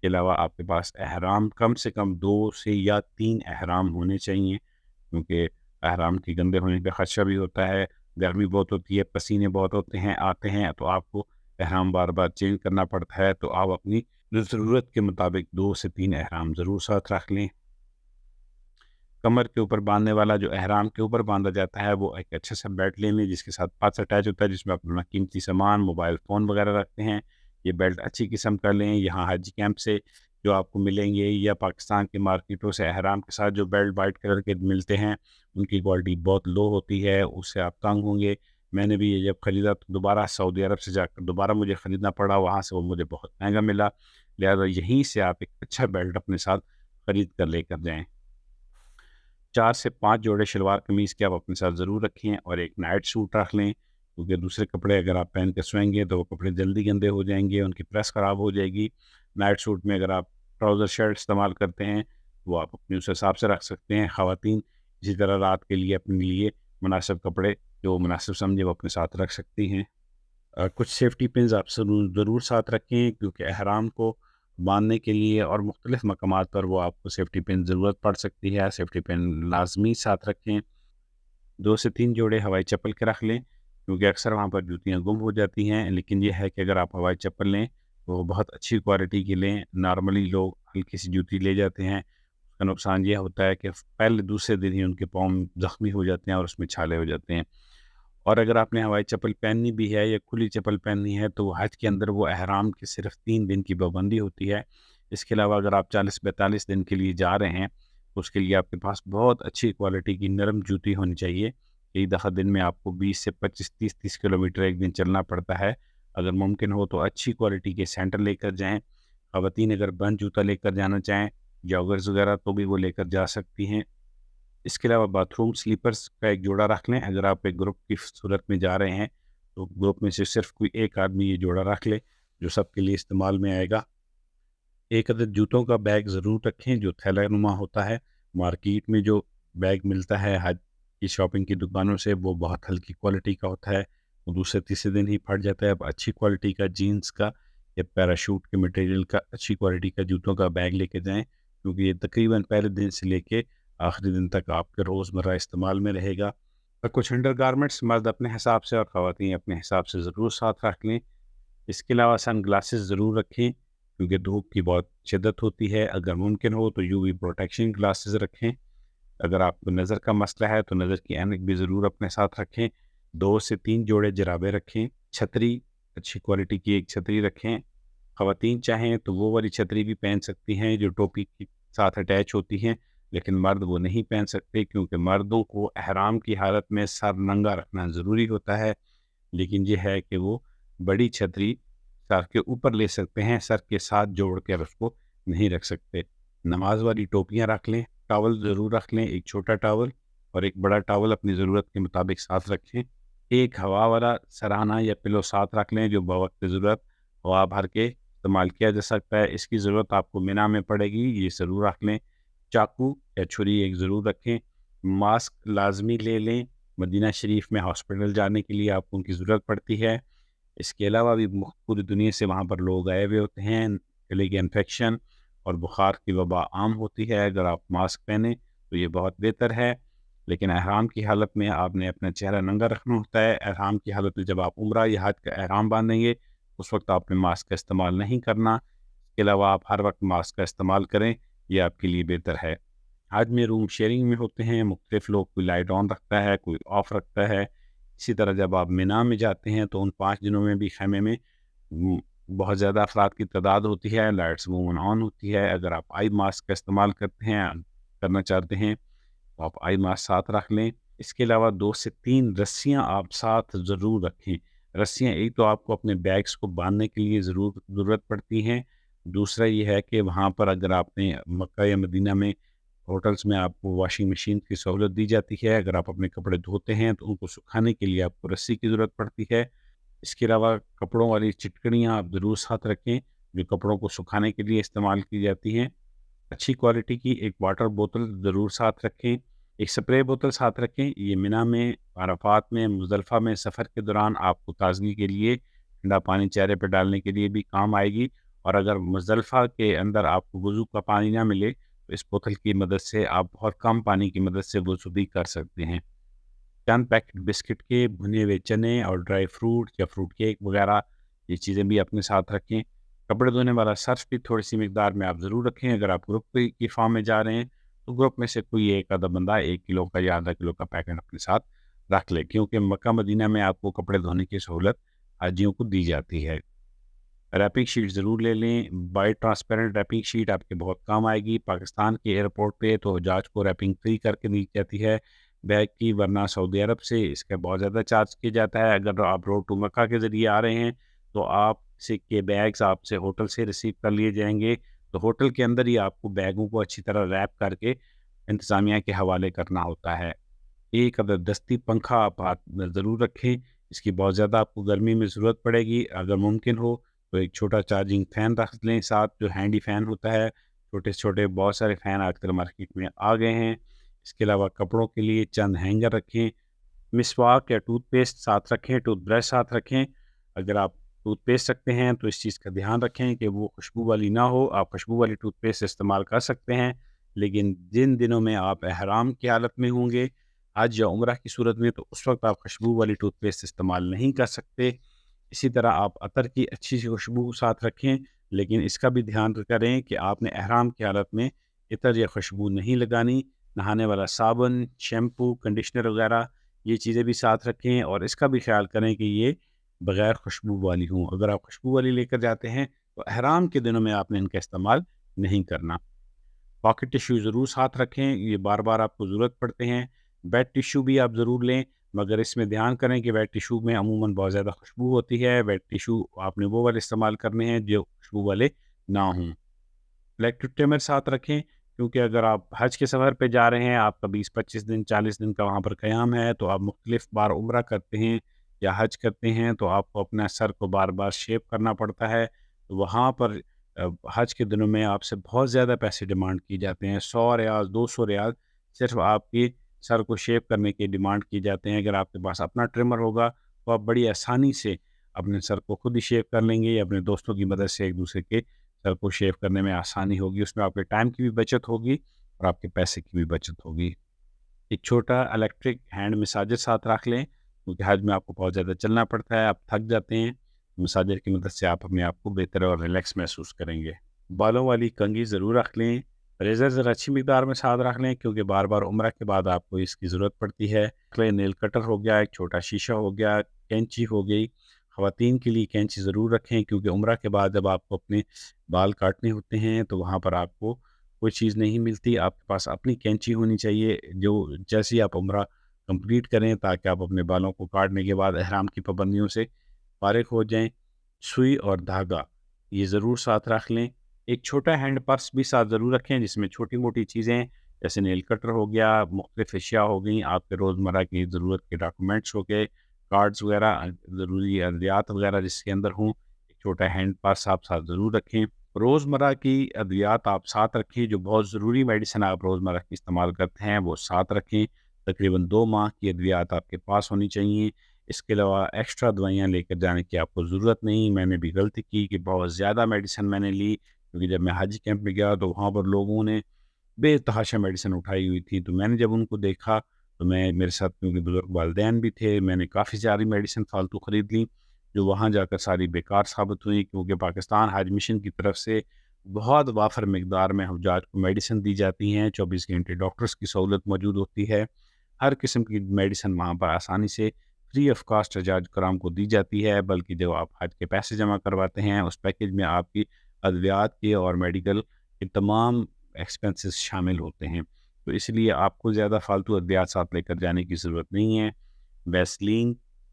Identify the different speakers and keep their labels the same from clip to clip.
Speaker 1: کے علاوہ آپ کے پاس احرام کم سے کم 2 سے یا 3 احرام ہونے چاہیے، کیونکہ احرام کے گندے ہونے کا خدشہ بھی ہوتا ہے، گرمی بہت ہوتی ہے، پسینے بہت ہوتے ہیں آتے ہیں، تو آپ کو احرام بار بار چینج کرنا پڑتا ہے، تو آپ اپنی ضرورت کے مطابق 2 سے 3 احرام ضرور ساتھ رکھ لیں۔ کمر کے اوپر باندھنے والا جو احرام کے اوپر باندھا جاتا ہے، وہ ایک اچھا سا بیلٹ لے لیں جس کے ساتھ پاتس اٹیچ ہوتا ہے، جس میں اپنا قیمتی سامان، موبائل فون وغیرہ رکھتے ہیں۔ یہ بیلٹ اچھی قسم کا لیں، یہاں حج کیمپ سے جو آپ کو ملیں گے یا پاکستان کی مارکیٹوں سے احرام کے ساتھ جو بیلٹ وائٹ کلر کے ملتے ہیں، ان کی کوالٹی بہت لو ہوتی ہے، اس سے آپ تنگ ہوں گے۔ میں نے بھی یہ جب خریدا تو دوبارہ سعودی عرب سے جا کر دوبارہ مجھے خریدنا پڑا، وہاں سے وہ مجھے بہت مہنگا ملا، لہذا یہیں سے آپ ایک اچھا بیلٹ اپنے ساتھ خرید کر لے کر جائیں۔ 4 سے 5 جوڑے شلوار قمیض کے آپ اپنے ساتھ ضرور رکھیں، اور ایک نائٹ سوٹ رکھ لیں، کیونکہ دوسرے کپڑے اگر آپ پہن کے سوئیں گے تو وہ کپڑے جلدی گندے ہو جائیں گے، ان کی پریس خراب ہو جائے گی۔ نائٹ سوٹ میں اگر آپ ٹراؤزر شرٹ استعمال کرتے ہیں وہ آپ اپنے اس حساب سے رکھ سکتے ہیں۔ خواتین اسی طرح رات کے لیے اپنے لیے مناسب کپڑے جو مناسب سمجھے وہ اپنے ساتھ رکھ سکتی ہیں۔ کچھ سیفٹی پنز آپ ضرور ساتھ رکھیں، کیونکہ احرام کو باندھنے کے لیے اور مختلف مقامات پر وہ آپ کو سیفٹی پن ضرورت پڑ سکتی ہے، سیفٹی پن لازمی ساتھ رکھیں۔ 2 سے 3 جوڑے ہوائی چپل کے رکھ لیں، کیونکہ اکثر وہاں پر جوتیاں گم ہو جاتی ہیں، لیکن یہ ہے کہ اگر آپ ہوائی چپل لیں تو وہ بہت اچھی کوالٹی کی لیں۔ نارملی لوگ ہلکی سی جوتی لے جاتے ہیں، اس کا نقصان یہ ہوتا ہے کہ پہلے دوسرے دن ہی ان کے پاؤں زخمی ہو جاتے ہیں اور اس میں چھالے ہو جاتے ہیں۔ اور اگر آپ نے ہوائی چپل پہننی بھی ہے یا کھلی چپل پہننی ہے تو وہ حج کے اندر وہ احرام کی صرف 3 دن کی پابندی ہوتی ہے۔ اس کے علاوہ اگر آپ 40-42 دن کے لیے جا رہے ہیں تو اس کے لیے آپ کے پاس بہت اچھی کوالٹی کی نرم جوتی ہونی چاہیے۔ کئی دفعہ دن میں آپ کو 20 سے 25 30 کلومیٹر ایک دن چلنا پڑتا ہے، اگر ممکن ہو تو اچھی کوالٹی کے سینٹر لے کر جائیں۔ خواتین اگر بند جوتا لے کر جانا چاہیں، جاگرز وغیرہ، تو بھی وہ لے کر جا سکتی ہیں۔ اس کے علاوہ باتھ روم سلیپرز کا ایک جوڑا رکھ لیں، اگر آپ ایک گروپ کی صورت میں جا رہے ہیں تو گروپ میں سے صرف کوئی ایک آدمی یہ جوڑا رکھ لے جو سب کے لیے استعمال میں آئے گا۔ ایک عدد جوتوں کا بیگ ضرور رکھیں جو تھیلا نما ہوتا ہے۔ مارکیٹ میں جو بیگ ملتا ہے حج کی شاپنگ کی دکانوں سے وہ بہت ہلکی کوالٹی کا ہوتا ہے، وہ دوسرے تیسرے دن ہی پھٹ جاتا ہے۔ اب اچھی کوالٹی کا جینس کا یا پیراشوٹ کے مٹیریل کا اچھی کوالٹی کا جوتوں کا بیگ لے کے جائیں، کیونکہ یہ تقریباً پہلے دن سے لے کے آخری دن تک آپ کے روزمرہ استعمال میں رہے گا۔ اور کچھ انڈر گارمنٹس مرد اپنے حساب سے اور خواتین اپنے حساب سے ضرور ساتھ رکھ لیں۔ اس کے علاوہ سن گلاسز ضرور رکھیں، کیونکہ دھوپ کی بہت شدت ہوتی ہے، اگر ممکن ہو تو یو وی پروٹیکشن گلاسز رکھیں۔ اگر آپ کو نظر کا مسئلہ ہے تو نظر کی اینک بھی ضرور اپنے ساتھ رکھیں۔ 2 سے 3 جوڑے جرابے رکھیں۔ چھتری، اچھی کوالٹی کی ایک چھتری رکھیں۔ خواتین چاہیں تو وہ والی چھتری بھی پہن سکتی ہیں جو ٹوپی کے ساتھ اٹیچ ہوتی ہیں، لیکن مرد وہ نہیں پہن سکتے، کیونکہ مردوں کو احرام کی حالت میں سر ننگا رکھنا ضروری ہوتا ہے، لیکن یہ ہے کہ وہ بڑی چھتری سر کے اوپر لے سکتے ہیں، سر کے ساتھ جوڑ کے اس کو نہیں رکھ سکتے۔ نماز والی ٹوپیاں رکھ لیں۔ ٹاول ضرور رکھ لیں، ایک چھوٹا ٹاول اور ایک بڑا ٹاول اپنی ضرورت کے مطابق ساتھ رکھیں۔ ایک ہوا والا سرہانہ یا پلو ساتھ رکھ لیں جو بوقت ضرورت ہوا بھر کے استعمال کیا جا سکتا ہے، اس کی ضرورت آپ کو مینا میں پڑے گی، یہ ضرور رکھ لیں۔ چاقو یا چھری ایک ضرور رکھیں۔ ماسک لازمی لے لیں، مدینہ شریف میں ہاسپٹل جانے کے لیے آپ کو ان کی ضرورت پڑتی ہے۔ اس کے علاوہ بھی پوری دنیا سے وہاں پر لوگ آئے ہوئے ہوتے ہیں، گلے کے انفیکشن اور بخار کی وبا عام ہوتی ہے، اگر آپ ماسک پہنیں تو یہ بہت بہتر ہے، لیکن احرام کی حالت میں آپ نے اپنا چہرہ ننگا رکھنا ہوتا ہے۔ احرام کی حالت میں جب آپ عمرہ یا حج کا احرام باندھیں گے اس وقت آپ نے ماسک کا استعمال نہیں کرنا، اس کے علاوہ آپ ہر وقت ماسک کا استعمال کریں، یہ آپ کے لیے بہتر ہے۔ حج میں روم شیئرنگ میں ہوتے ہیں، مختلف لوگ، کوئی لائٹ آن رکھتا ہے، کوئی آف رکھتا ہے۔ اسی طرح جب آپ مینا میں جاتے ہیں تو ان 5 دنوں میں بھی خیمے میں بہت زیادہ افراد کی تعداد ہوتی ہے، لائٹس عموماً آن ہوتی ہے۔ اگر آپ آئی ماسک کا استعمال کرنا چاہتے ہیں تو آپ آئی ماسک ساتھ رکھ لیں۔ اس کے علاوہ 2 سے 3 رسیاں آپ ساتھ ضرور رکھیں۔ رسیاں ایک تو آپ کو اپنے بیگس کو باندھنے کے لیے ضرورت پڑتی ہیں، دوسرا یہ ہے کہ وہاں پر اگر آپ نے مکہ یا مدینہ میں ہوٹلز میں آپ کو واشنگ مشین کی سہولت دی جاتی ہے، اگر آپ اپنے کپڑے دھوتے ہیں تو ان کو سکھانے کے لیے آپ کو رسی کی ضرورت پڑتی ہے۔ اس کے علاوہ کپڑوں والی چٹکڑیاں آپ ضرور ساتھ رکھیں جو کپڑوں کو سکھانے کے لیے استعمال کی جاتی ہیں۔ اچھی کوالٹی کی ایک واٹر بوتل ضرور ساتھ رکھیں۔ ایک سپرے بوتل ساتھ رکھیں، یہ مینا میں، عرفات میں، مزدلفہ میں سفر کے دوران آپ کو تازگی کے لیے ٹھنڈا پانی چہرے پہ ڈالنے کے لیے بھی کام آئے گی، اور اگر مزدلفہ کے اندر آپ کو وضو کا پانی نہ ملے تو اس بوتل کی مدد سے آپ بہت کم پانی کی مدد سے وضو بھی کر سکتے ہیں۔ چند پیکٹ بسکٹ کے، بھنے ہوئے چنے اور ڈرائی فروٹ یا فروٹ کیک وغیرہ یہ چیزیں بھی اپنے ساتھ رکھیں۔ کپڑے دھونے والا سرف بھی تھوڑی سی مقدار میں آپ ضرور رکھیں۔ اگر آپ گروپ کی فارم میں جا رہے ہیں تو گروپ میں سے کوئی ایک آدھا بندہ 1 کلو کا یا آدھا کلو کا پیکٹ اپنے ساتھ رکھ لے، کیونکہ مکہ مدینہ میں آپ کو کپڑے دھونے کی سہولت حاجیوں کو دی جاتی ہے۔ ریپنگ شیٹ ضرور لے لیں۔ بائی ٹرانسپیرنٹ ریپنگ شیٹ آپ کے بہت کام آئے گی۔ پاکستان کے ایئرپورٹ پہ تو حجاج کو ریپنگ فری کر کے دی جاتی ہے بیگ کی، ورنہ سعودی عرب سے اس کا بہت زیادہ چارج کیا جاتا ہے۔ اگر آپ روڈ ٹو مکہ کے ذریعے آ رہے ہیں تو آپ سے کے بیگز آپ سے ہوٹل سے ریسیو کر لیے جائیں گے، تو ہوٹل کے اندر ہی آپ کو بیگوں کو اچھی طرح ریپ کر کے انتظامیہ کے حوالے کرنا ہوتا ہے۔ ایک عدد دستی پنکھا آپ ہاتھ میں ضرور رکھیں، اس کی بہت زیادہ آپ کو گرمی میں ضرورت پڑے گی۔ اگر ممکن ہو تو ایک چھوٹا چارجنگ فین رکھ لیں ساتھ، جو ہینڈی فین ہوتا ہے۔ چھوٹے چھوٹے بہت سارے فین آج کل مارکیٹ میں آ گئے ہیں۔ اس کے علاوہ کپڑوں کے لیے چند ہینگر رکھیں۔ مسواک یا ٹوتھ پیسٹ ساتھ رکھیں، ٹوتھ برش ساتھ رکھیں۔ اگر آپ ٹوتھ پیسٹ رکھتے ہیں تو اس چیز کا دھیان رکھیں کہ وہ خوشبو والی نہ ہو۔ آپ خوشبو والی ٹوتھ پیسٹ استعمال کر سکتے ہیں، لیکن جن دنوں میں آپ احرام کی حالت میں ہوں گے، حج یا عمرہ کی صورت میں، تو اس وقت آپ خوشبو والی ٹوتھ پیسٹ استعمال نہیں کر سکتے۔ اسی طرح آپ عطر کی اچھی سی خوشبو ساتھ رکھیں، لیکن اس کا بھی دھیان کریں کہ آپ نے احرام کی حالت میں عطر یا خوشبو نہیں لگانی۔ نہانے والا صابن، شیمپو، کنڈیشنر وغیرہ یہ چیزیں بھی ساتھ رکھیں، اور اس کا بھی خیال کریں کہ یہ بغیر خوشبو والی ہوں۔ اگر آپ خوشبو والی لے کر جاتے ہیں تو احرام کے دنوں میں آپ نے ان کا استعمال نہیں کرنا۔ پاکٹ ٹیشو ضرور ساتھ رکھیں، یہ بار بار آپ کو ضرورت پڑتے ہیں۔ بیڈ ٹیشو بھی آپ ضرور لیں، مگر اس میں دھیان کریں کہ بیڈ ٹیشو میں عموماً بہت زیادہ خوشبو ہوتی ہے۔ بیڈ ٹیشو آپ نے وہ والے استعمال کرنے ہیں جو خوشبو والے نہ ہوں۔ الیکٹرک ٹریمر ساتھ رکھیں، کیونکہ اگر آپ حج کے سفر پہ جا رہے ہیں، آپ کا 20-25 دن 40 دن کا وہاں پر قیام ہے، تو آپ مختلف بار عمرہ کرتے ہیں یا حج کرتے ہیں، تو آپ کو اپنا سر کو بار بار شیپ کرنا پڑتا ہے۔ تو وہاں پر حج کے دنوں میں آپ سے بہت زیادہ پیسے ڈیمانڈ کی جاتے ہیں، 100 ریال 200 ریال صرف آپ کی سر کو شیپ کرنے کے ڈیمانڈ کی جاتے ہیں۔ اگر آپ کے پاس اپنا ٹریمر ہوگا تو آپ بڑی آسانی سے اپنے سر کو خود ہی شیپ کر لیں گے، یا اپنے دوستوں کی مدد سے ایک دوسرے کے سر کو شیپ کرنے میں آسانی ہوگی۔ اس میں آپ کے ٹائم کی بھی بچت ہوگی اور آپ کے پیسے کی بھی بچت ہوگی۔ ایک چھوٹا الیکٹرک ہینڈ مساجر ساتھ رکھ لیں، کیونکہ حج میں آپ کو بہت زیادہ چلنا پڑتا ہے، آپ تھک جاتے ہیں۔ مساجر کی مدد سے آپ اپنے آپ کو بہتر اور ریلیکس محسوس کریں گے۔ بالوں والی کنگھی ضرور رکھ لیں۔ ریزر ذرا اچھی مقدار میں ساتھ رکھ لیں، کیونکہ بار بار عمرہ کے بعد آپ کو اس کی ضرورت پڑتی ہے۔ نیل کٹر ہو گیا، ایک چھوٹا شیشہ ہو گیا، کینچی ہو گئی۔ خواتین کے لیے کینچی ضرور رکھیں، کیونکہ عمرہ کے بعد جب آپ کو اپنے بال کاٹنے ہوتے ہیں تو وہاں پر آپ کو کوئی چیز نہیں ملتی۔ آپ کے پاس اپنی کینچی ہونی چاہیے، جو جیسے ہی آپ عمرہ کمپلیٹ کریں، تاکہ آپ اپنے بالوں کو کاٹنے کے بعد احرام کی پابندیوں سے فارغ ہو جائیں۔ سوئی اور دھاگا یہ ضرور ساتھ رکھ لیں۔ ایک چھوٹا ہینڈ پرس بھی ساتھ ضرور رکھیں، جس میں چھوٹی موٹی چیزیں جیسے نیل کٹر ہو گیا، مختلف اشیاء ہو گئیں، آپ کے روزمرہ کی ضرورت کے ڈاکومنٹس ہو گئے، کارڈز وغیرہ، ضروری ادویات وغیرہ جس کے اندر ہوں۔ ایک چھوٹا ہینڈ پرس آپ ساتھ ضرور رکھیں۔ روزمرہ کی ادویات آپ ساتھ رکھیں، جو بہت ضروری میڈیسن آپ روزمرہ کی استعمال کرتے ہیں وہ ساتھ رکھیں۔ تقریباً 2 ماہ کی ادویات آپ کے پاس ہونی چاہیے۔ اس کے علاوہ ایکسٹرا دوائیاں لے کر جانے کی آپ کو ضرورت نہیں۔ میں نے بھی غلطی کی کہ بہت زیادہ میڈیسن میں نے لی، کیونکہ جب میں حج کیمپ میں گیا تو وہاں پر لوگوں نے بے تحاشا میڈیسن اٹھائی ہوئی تھی، تو میں نے جب ان کو دیکھا تو میرے ساتھ کیونکہ بزرگ والدین بھی تھے، میں نے کافی ساری میڈیسن فالتو خرید لی، جو وہاں جا کر ساری بیکار ثابت ہوئی، کیونکہ پاکستان حج مشن کی طرف سے بہت وافر مقدار میں حجاج کو میڈیسن دی جاتی ہیں۔ 24 گھنٹے ڈاکٹرز کی سہولت موجود ہوتی ہے۔ ہر قسم کی میڈیسن وہاں پر آسانی سے فری آف کاسٹ حجاج کرام کو دی جاتی ہے، بلکہ جب آپ حج کے پیسے جمع کرواتے ہیں اس پیکج میں آپ کی ادویات کے اور میڈیکل کے تمام ایکسپنسز شامل ہوتے ہیں، تو اس لیے آپ کو زیادہ فالتو ادویات ساتھ لے کر جانے کی ضرورت نہیں ہے۔ ویسلین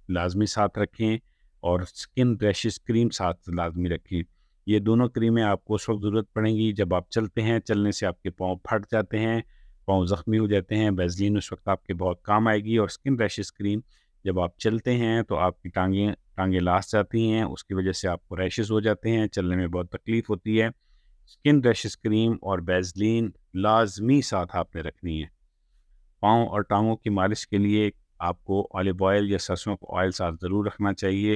Speaker 1: لازمی ساتھ رکھیں، اور سکن ریشز کریم ساتھ لازمی رکھیں۔ یہ دونوں کریمیں آپ کو اس وقت ضرورت پڑیں گی جب آپ چلتے ہیں، چلنے سے آپ کے پاؤں پھٹ جاتے ہیں، پاؤں زخمی ہو جاتے ہیں۔ ویسلین اس وقت آپ کے بہت کام آئے گی، اور سکن ریشز کریم جب آپ چلتے ہیں تو آپ کی ٹانگیں لاس جاتی ہیں، اس کی وجہ سے آپ کو ریشز ہو جاتے ہیں، چلنے میں بہت تکلیف ہوتی ہے۔ سکن ریشز کریم اور ویسلین لازمی ساتھ آپ نے رکھنی ہے۔ پاؤں اور ٹانگوں کی مالش کے لیے آپ کو آلیو آئل یا سرسوں کا آئل ساتھ ضرور رکھنا چاہیے۔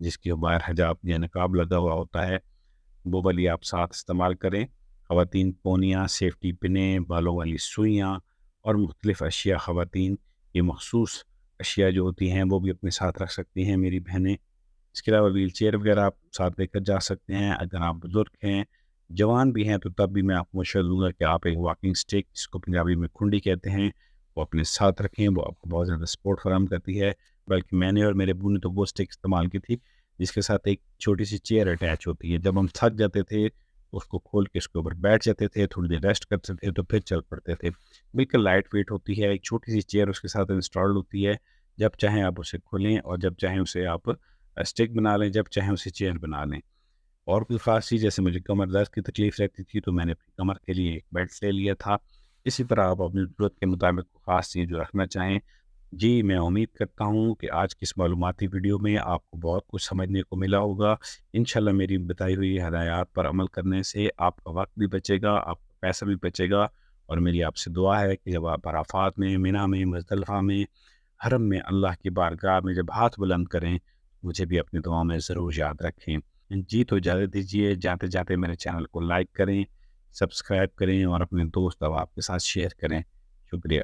Speaker 1: جس کے باہر حجاب یا نقاب لگا ہوا ہوتا ہے وہ والی آپ ساتھ استعمال کریں۔ خواتین پونیاں، سیفٹی پنیں، بالوں والی سوئیاں اور مختلف اشیاء، خواتین یہ مخصوص اشیاء جو ہوتی ہیں وہ بھی اپنے ساتھ رکھ سکتی ہیں میری بہنیں۔ اس کے علاوہ ویل چیئر وغیرہ آپ ساتھ لے کر جا سکتے ہیں۔ اگر آپ بزرگ ہیں، جوان بھی ہیں، تو تب بھی میں آپ کو مشورہ دوں گا کہ آپ ایک واکنگ اسٹک، جس کو پنجابی میں کھنڈی کہتے ہیں، وہ اپنے ساتھ رکھیں۔ وہ آپ کو بہت زیادہ سپورٹ فراہم کرتی ہے۔ بلکہ میں نے اور میرے ابو نے تو وہ اسٹک استعمال کی تھی جس کے ساتھ ایک چھوٹی سی چیئر اٹیچ ہوتی ہے۔ جب ہم تھک جاتے تھے اس کو کھول کے اس کے اوپر بیٹھ جاتے تھے، تھوڑی دیر ریسٹ کرتے تھے تو پھر چل پڑتے تھے۔ بالکل لائٹ ویٹ ہوتی ہے، ایک چھوٹی سی چیئر اس کے ساتھ انسٹال ہوتی ہے۔ جب چاہیں آپ اسے کھولیں اور جب چاہیں اسے آپ اسٹک بنا لیں، جب چاہیں اسے چیئر بنا لیں۔ اور کوئی خاص چیز، جیسے مجھے کمر درد کی تکلیف رہتی تھی تو میں نے اپنی کمر کے لیے ایک بیلٹ لے لیا تھا۔ اسی طرح آپ اپنی ضرورت کے مطابق کوئی خاص چیز جو رکھنا چاہیں۔ جی میں امید کرتا ہوں کہ آج کی اس معلوماتی ویڈیو میں آپ کو بہت کچھ سمجھنے کو ملا ہوگا۔ انشاءاللہ میری بتائی ہوئی ہدایات پر عمل کرنے سے آپ کا وقت بھی بچے گا، آپ کا پیسہ بھی بچے گا، اور میری آپ سے دعا ہے کہ جب آپ عرفات میں، منی میں، مزدلفہ میں، حرم میں اللہ کی بارگاہ میں جب ہاتھ بلند کریں، مجھے بھی اپنی دعاؤں میں ضرور یاد رکھیں۔ جی تو اجازت دیجیے، جاتے جاتے میرے چینل کو لائک کریں، سبسکرائب کریں اور اپنے دوست احباب کے ساتھ شیئر کریں۔ شکریہ۔